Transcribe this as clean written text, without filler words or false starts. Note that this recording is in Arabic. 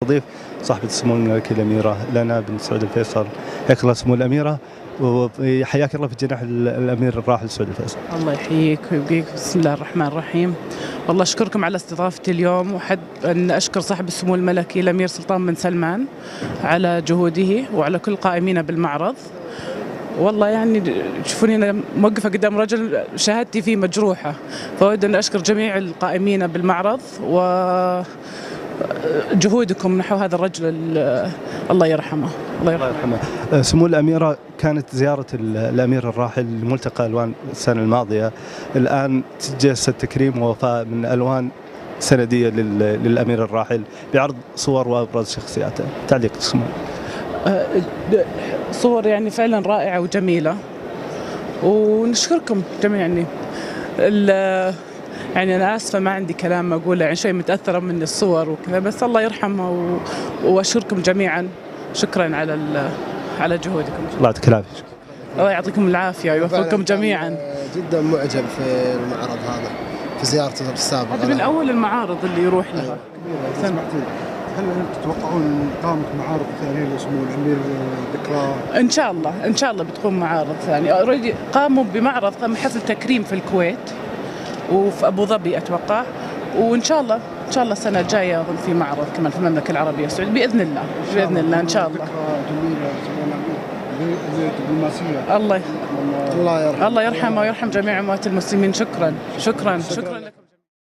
تضيف صاحبة سمو الملكة الأميرة لنا بنت سعود الفيصل. حياك الله سمو الأميرة، وحياك الله في جناح الأمير الراحل سعود الفيصل. الله يحييك ويبقيك. بسم الله الرحمن الرحيم. والله أشكركم على استضافتي اليوم، وحب أن أشكر صاحب السمو الملكي الأمير سلطان بن سلمان على جهوده وعلى كل قائمين بالمعرض. والله يعني تشوفوني أنا موقفة قدام رجل شهادتي فيه مجروحة، فأود أن أشكر جميع القائمين بالمعرض وجهودكم نحو هذا الرجل الله يرحمه. الله يرحمه. سمو الأميرة، كانت زيارة الأمير الراحل لملتقى ألوان السنة الماضية، الآن تجسد تكريم ووفاء من ألوان سندية للأمير الراحل بعرض صور وأبرز شخصياته. تعليق سمو؟ صور يعني فعلا رائعة وجميلة، ونشكركم جميعا. يعني أنا آسفة ما عندي كلام أقوله، يعني شوي متأثرة من الصور وكذا، بس الله يرحمه وأشكركم جميعا. شكرا على جهودكم. الله يعطيك العافية. الله يعطيكم العافية ويوفقكم جميعا. جدا معجب في المعرض هذا، في زيارته السابقة. هذا من أول المعارض اللي يروح لها. أيوة. هل تتوقعون إقامة معارض ثانية لسمو الأمير ذكرى؟ إن شاء الله بتكون معارض ثانية. أوريدي قاموا بمعرض، قام حفل تكريم في الكويت وفي أبو ظبي أتوقع، وإن شاء الله السنة الجاية أظن في معرض كمان في المملكة العربية السعودية بإذن الله إن شاء الله. دبلوماسية. الله يرحمه ويرحم جميع أموات المسلمين. شكرا.